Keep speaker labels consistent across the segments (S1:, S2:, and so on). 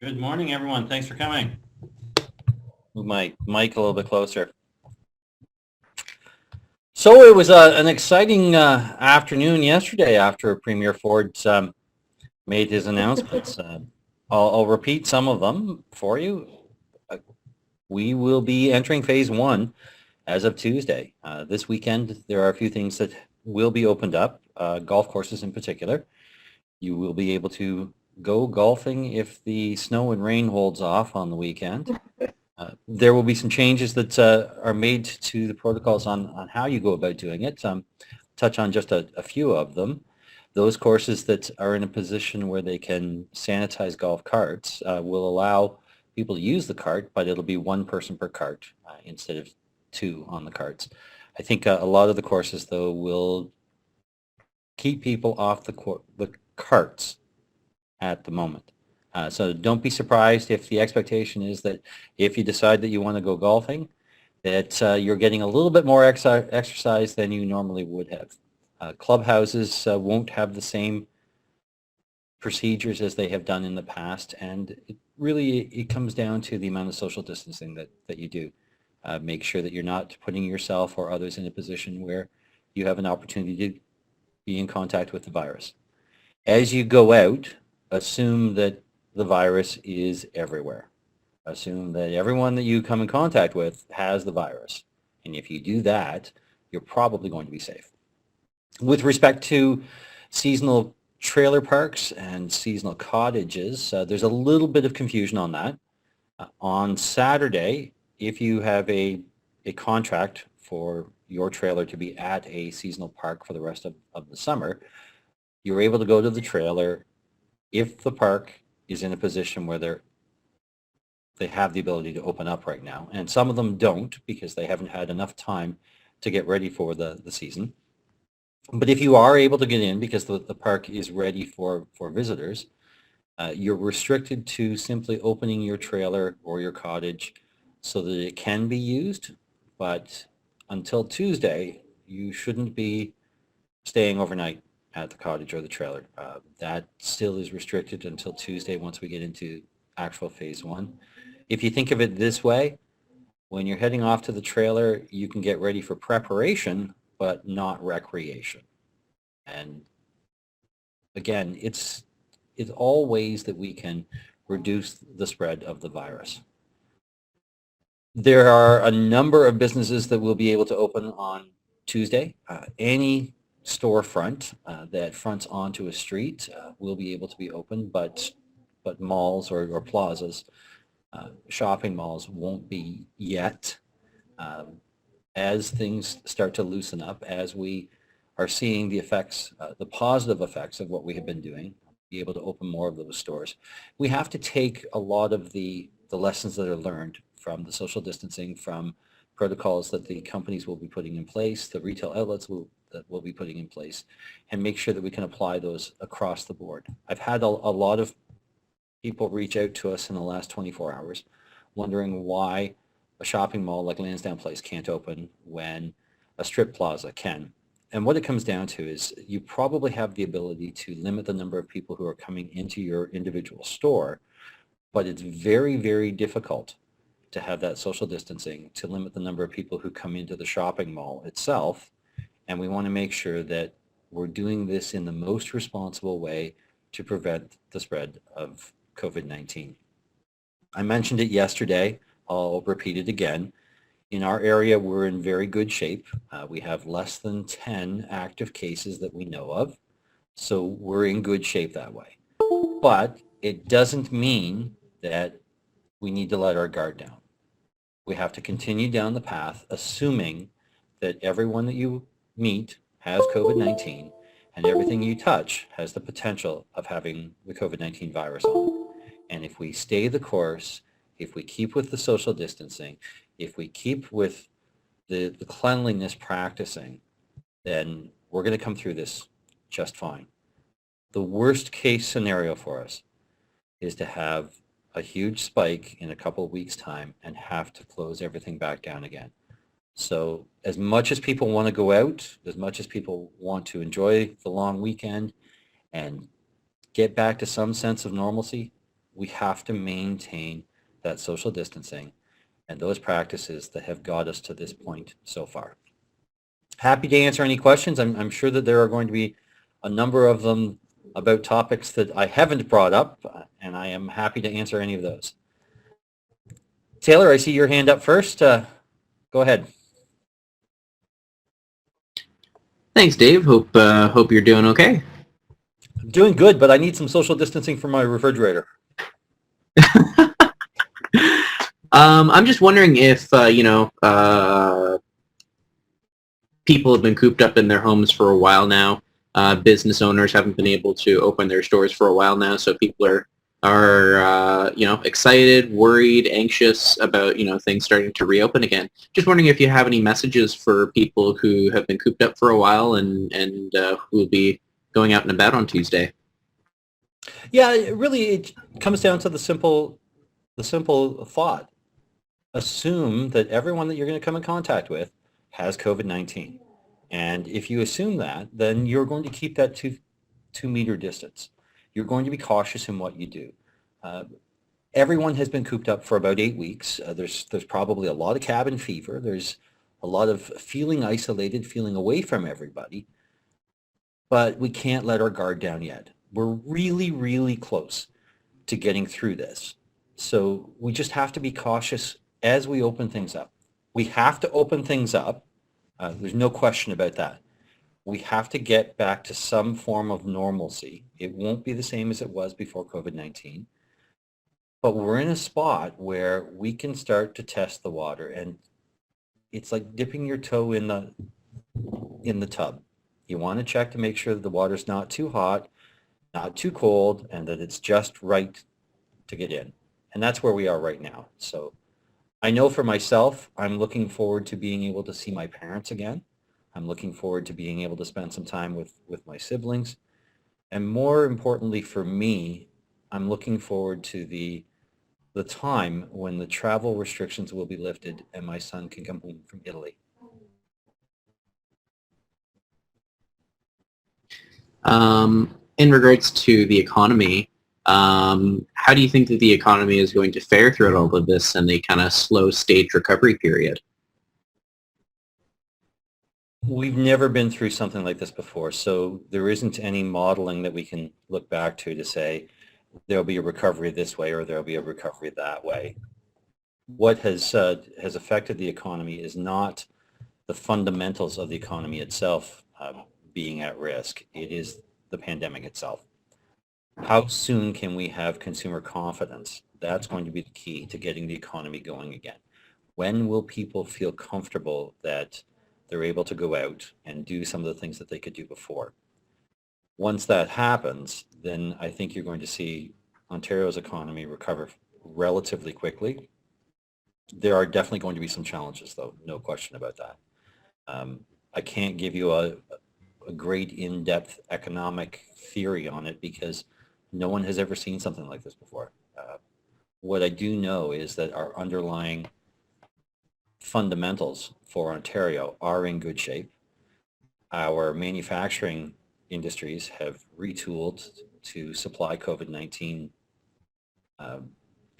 S1: Good morning, everyone. Thanks for coming.
S2: Move my mic a little bit closer. So it was an exciting afternoon yesterday after Premier Ford made his announcements. I'll repeat some of them for you. Uh, We will be entering phase one as of Tuesday. This weekend, there are a few things that will be opened up, golf courses in particular. You will be able to go golfing if the snow and rain holds off on the weekend. There will be some changes that are made to the protocols on how you go about doing it. Touch on just a few of them. Those courses that are in a position where they can sanitize golf carts will allow people to use the cart, but it'll be one person per cart instead of two on the carts. I think a lot of the courses, though, will keep people off the carts at the moment. So don't be surprised if the expectation is that if you decide that you want to go golfing, that you're getting a little bit more exercise than you normally would have. Clubhouses won't have the same procedures as they have done in the past, and it comes down to the amount of social distancing that you do. Make sure that you're not putting yourself or others in a position where you have an opportunity to be in contact with the virus. As you go out, assume that the virus is everywhere. Assume that everyone that you come in contact with has the virus. And if you do that, you're probably going to be safe. With respect to seasonal trailer parks and seasonal cottages, there's a little bit of confusion on that. On Saturday, if you have a contract for your trailer to be at a seasonal park for the rest of the summer, you're able to go to the trailer if the park is in a position where they have the ability to open up right now. And some of them don't because they haven't had enough time to get ready for the season. But if you are able to get in because the park is ready for visitors, you're restricted to simply opening your trailer or your cottage so that it can be used. But until Tuesday, you shouldn't be staying overnight at the cottage or the trailer. That still is restricted until Tuesday once we get into actual phase one. If you think of it this way, when you're heading off to the trailer, you can get ready for preparation, but not recreation. And again, it's all ways that we can reduce the spread of the virus. There are a number of businesses that will be able to open on Tuesday. Any storefront that fronts onto a street will be able to be open, but malls or plazas, shopping malls won't be yet. As things start to loosen up, as we are seeing the effects, the positive effects of what we have been doing, be able to open more of those stores. We have to take a lot of the lessons that are learned from the social distancing, from protocols that the companies will be putting in place, the retail outlets that will be putting in place, and make sure that we can apply those across the board. I've had a lot of people reach out to us in the last 24 hours wondering why a shopping mall like Lansdowne Place can't open when a strip plaza can. And what it comes down to is you probably have the ability to limit the number of people who are coming into your individual store, but it's very, very difficult to have that social distancing to limit the number of people who come into the shopping mall itself. And we want to make sure that we're doing this in the most responsible way to prevent the spread of COVID-19. I mentioned it yesterday. I'll repeat it again. In our area, we're in very good shape. We have less than 10 active cases that we know of. So we're in good shape that way. But it doesn't mean that we need to let our guard down. We have to continue down the path, assuming that everyone that you meet has COVID-19 and everything you touch has the potential of having the COVID-19 virus on it. And if we stay the course, if we keep with the social distancing, if we keep with the cleanliness practicing, then we're going to come through this just fine. The worst case scenario for us is to have a huge spike in a couple of weeks' time and have to close everything back down again. So as much as people want to go out, as much as people want to enjoy the long weekend and get back to some sense of normalcy, we have to maintain that social distancing and those practices that have got us to this point so far. Happy to answer any questions. I'm sure that there are going to be a number of them about topics that I haven't brought up, and I am happy to answer any of those. Taylor, I see your hand up first. Go ahead.
S3: Thanks, Dave. Hope you're doing okay.
S2: I'm doing good, but I need some social distancing for my refrigerator.
S3: I'm just wondering if people have been cooped up in their homes for a while now. Business owners haven't been able to open their stores for a while now, so people are excited, worried, anxious about things starting to reopen again. Just wondering if you have any messages for people who have been cooped up for a while and who will be going out and about on Tuesday.
S2: Yeah, it comes down to the simple thought. Assume that everyone that you're going to come in contact with has COVID-19. And if you assume that, then you're going to keep that two-meter distance. You're going to be cautious in what you do. Everyone has been cooped up for about 8 weeks. There's probably a lot of cabin fever. There's a lot of feeling isolated, feeling away from everybody. But we can't let our guard down yet. We're really, really close to getting through this. So we just have to be cautious as we open things up. We have to open things up. There's no question about that. We have to get back to some form of normalcy. It won't be the same as it was before COVID-19, but we're in a spot where we can start to test the water, and it's like dipping your toe in the tub. You want to check to make sure that the water's not too hot, not too cold, and that it's just right to get in. And that's where we are right now. So I know for myself, I'm looking forward to being able to see my parents again. I'm looking forward to being able to spend some time with my siblings. And more importantly for me, I'm looking forward to the time when the travel restrictions will be lifted and my son can come home from Italy.
S3: In regards to the economy, how do you think that the economy is going to fare throughout all of this and the kind of slow stage recovery period?
S2: We've never been through something like this before, so there isn't any modeling that we can look back to say there'll be a recovery this way or there'll be a recovery that way. What has affected the economy is not the fundamentals of the economy itself being at risk. It is the pandemic itself. How soon can we have consumer confidence? That's going to be the key to getting the economy going again. When will people feel comfortable that they're able to go out and do some of the things that they could do before? Once that happens, then I think you're going to see Ontario's economy recover relatively quickly. There are definitely going to be some challenges, though, no question about that. I can't give you a great in-depth economic theory on it because no one has ever seen something like this before. What I do know is that our underlying fundamentals for Ontario are in good shape. Our manufacturing industries have retooled to supply COVID-19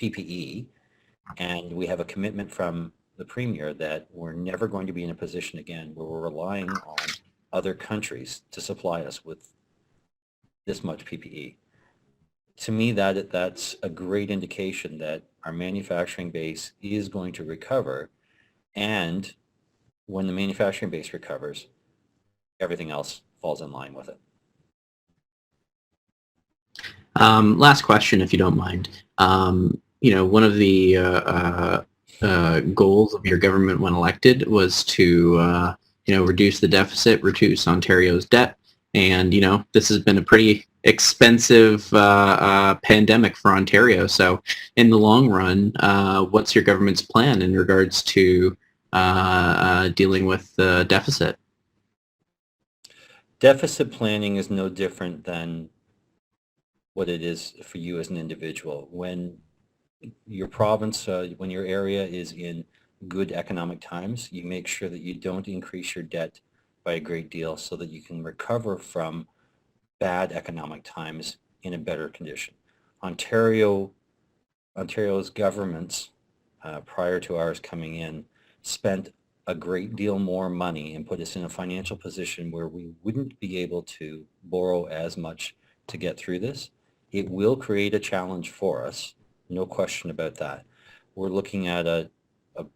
S2: PPE, and we have a commitment from the Premier that we're never going to be in a position again where we're relying on other countries to supply us with this much PPE. To me, that's a great indication that our manufacturing base is going to recover, and when the manufacturing base recovers, everything else falls in line with it.
S3: Last question, if you don't mind. One of the goals of your government when elected was to, reduce the deficit, reduce Ontario's debt. And, this has been a pretty expensive pandemic for Ontario. So in the long run, what's your government's plan in regards to dealing with the deficit?
S2: Deficit planning is no different than what it is for you as an individual. When your province, when your area is in good economic times, you make sure that you don't increase your debt by a great deal so that you can recover from bad economic times in a better condition. Ontario Ontario's governments, prior to ours coming in, spent a great deal more money and put us in a financial position where we wouldn't be able to borrow as much to get through this. It will create a challenge for us, no question about that. We're looking at a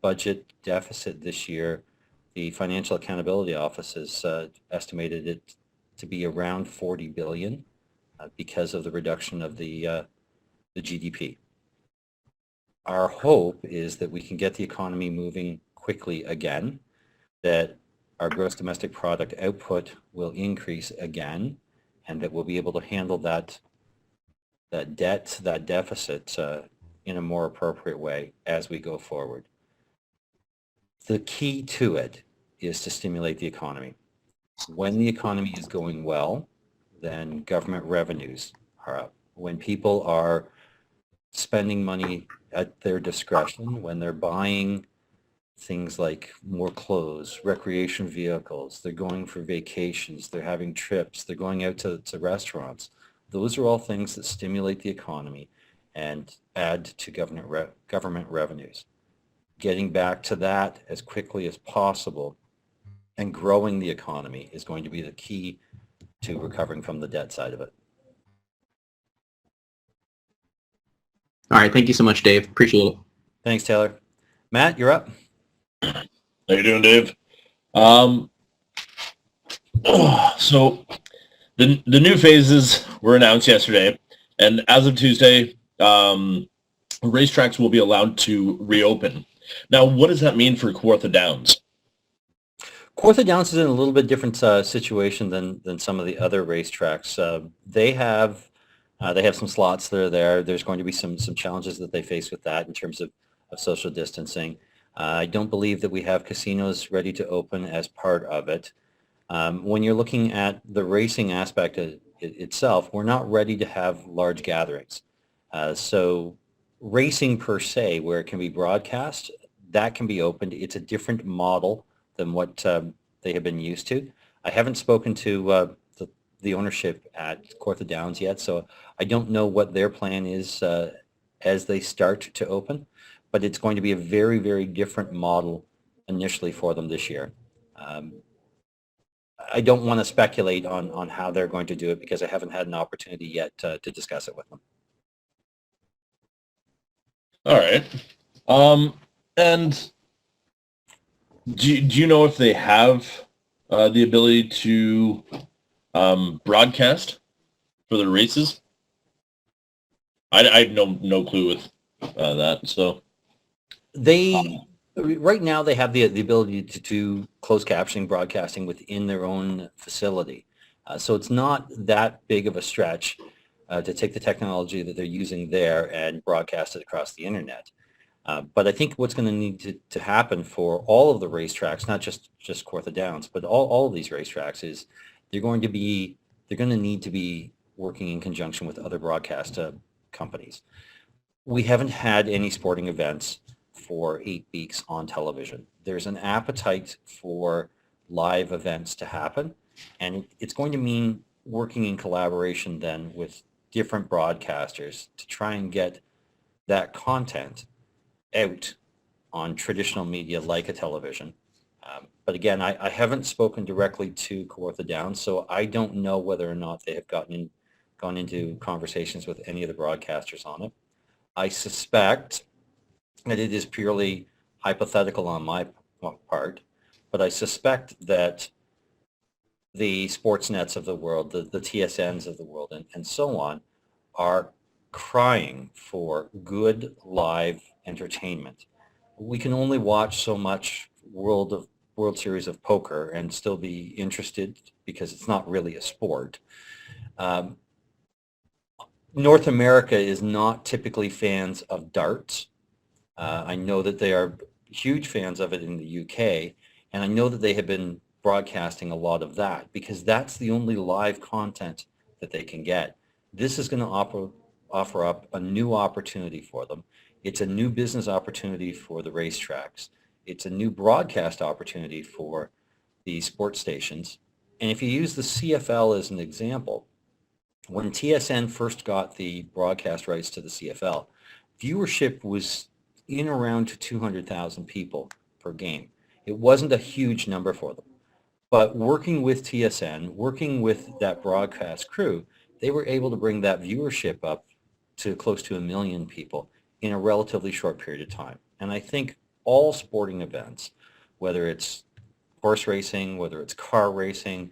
S2: budget deficit this year. The Financial Accountability Office has estimated it to be around 40 billion because of the reduction of the GDP. Our hope is that we can get the economy moving quickly again, that our gross domestic product output will increase again, and that we'll be able to handle that debt, that deficit in a more appropriate way as we go forward. The key to it is to stimulate the economy. When the economy is going well, then government revenues are up. When people are spending money at their discretion, when they're buying things like more clothes, recreation vehicles, they're going for vacations, they're having trips, they're going out to restaurants. Those are all things that stimulate the economy and add to government revenues. Getting back to that as quickly as possible and growing the economy is going to be the key to recovering from the debt side of it.
S3: All right. Thank you so much, Dave. Appreciate it.
S2: Thanks, Taylor. Matt, you're up.
S4: How you doing, Dave? So the new phases were announced yesterday, and as of Tuesday, racetracks will be allowed to reopen. Now, what does that mean for Kawartha Downs?
S2: Kawartha Downs is in a little bit different situation than some of the other racetracks. They have some slots that are there. There's going to be some challenges that they face with that in terms of social distancing. I don't believe that we have casinos ready to open as part of it. When you're looking at the racing aspect itself, we're not ready to have large gatherings. So racing per se, where it can be broadcast, that can be opened. It's a different model than what they have been used to. I haven't spoken to the ownership at Kawartha Downs yet, so I don't know what their plan is as they start to open, but it's going to be a very, very different model initially for them this year. I don't want to speculate on how they're going to do it because I haven't had an opportunity yet to discuss it with them.
S4: All right. And do you know if they have the ability to broadcast for the races? I have no clue with that. So
S2: right now they have the ability to do closed captioning broadcasting within their own facility. So it's not that big of a stretch to take the technology that they're using there and broadcast it across the internet. But I think what's going to need to happen for all of the racetracks, not just Kawartha Downs, but all of these racetracks, is they're going to need to be working in conjunction with other broadcast companies. We haven't had any sporting events for 8 weeks on television. There's an appetite for live events to happen, and it's going to mean working in collaboration then with different broadcasters to try and get that content out on traditional media like a television. But again, I haven't spoken directly to Kawartha Downs, so I don't know whether or not they have gone into conversations with any of the broadcasters on it. I suspect that it is purely hypothetical on my part, but I suspect that the Sportsnets of the world, the TSNs of the world, and so on, are crying for good live entertainment. We can only watch so much World Series of Poker and still be interested because it's not really a sport. North America is not typically fans of darts. I know that they are huge fans of it in the UK, and I know that they have been broadcasting a lot of that because that's the only live content that they can get. This is going to offer up a new opportunity for them. It's a new business opportunity for the racetracks. It's a new broadcast opportunity for the sports stations. And if you use the CFL as an example, when TSN first got the broadcast rights to the CFL, viewership was in around to 200,000 people per game. It wasn't a huge number for them. But working with TSN, working with that broadcast crew, they were able to bring that viewership up to close to 1 million people in a relatively short period of time. And I think all sporting events, whether it's horse racing, whether it's car racing,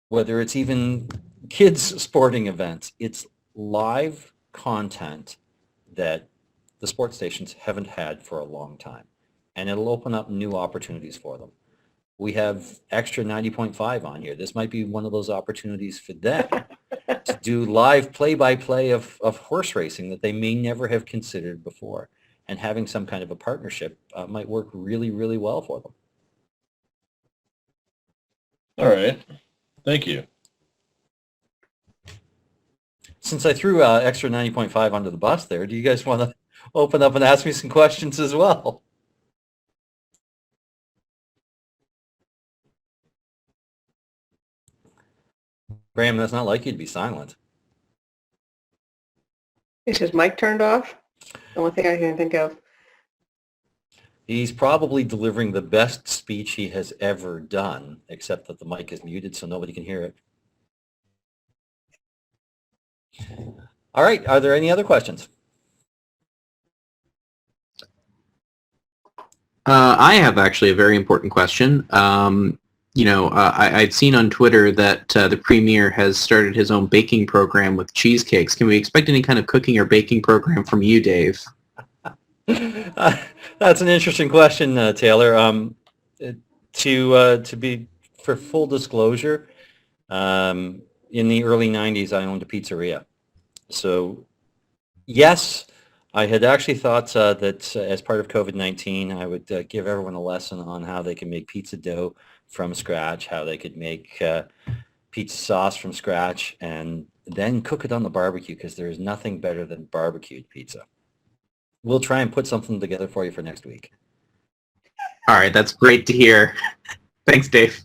S2: whether it's even kids sporting events, it's live content that the sports stations haven't had for a long time. And it'll open up new opportunities for them. We have extra 90.5 on here. This might be one of those opportunities for them to do live play-by-play of horse racing that they may never have considered before. And having some kind of a partnership might work really, really well for them.
S4: All right. Thank you.
S2: Since I threw extra 90.5 under the bus there, do you guys want to open up and ask me some questions as well? Graham, that's not like you to be silent.
S5: Is his mic turned off? The only thing I can think of.
S2: He's probably delivering the best speech he has ever done, except that the mic is muted so nobody can hear it. All right, are there any other questions?
S3: I have actually a very important question. I've seen on Twitter that the Premier has started his own baking program with cheesecakes. Can we expect any kind of cooking or baking program from you, Dave?
S2: That's an interesting question, Taylor. To be for full disclosure, in the early 90s, I owned a pizzeria. So, yes, I had actually thought that as part of COVID-19, I would give everyone a lesson on how they can make pizza dough from scratch, how they could make pizza sauce from scratch, and then cook it on the barbecue, because there is nothing better than barbecued pizza. We'll try and put something together for you for next week.
S3: All right, that's great to hear. Thanks, Dave.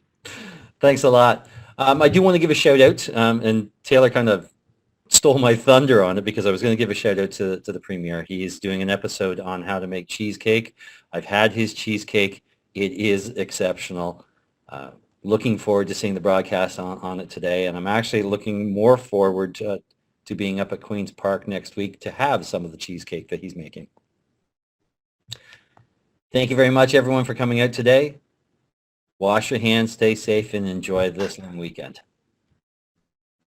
S2: Thanks a lot. I do want to give a shout out, and Taylor kind of stole my thunder on it because I was going to give a shout out to the Premier. He's doing an episode on how to make cheesecake. I've had his cheesecake. It is exceptional. Looking forward to seeing the broadcast on it today, and I'm actually looking more forward to being up at Queen's Park next week to have some of the cheesecake that he's making. Thank you very much, everyone, for coming out today. Wash your hands, stay safe, and enjoy this long weekend.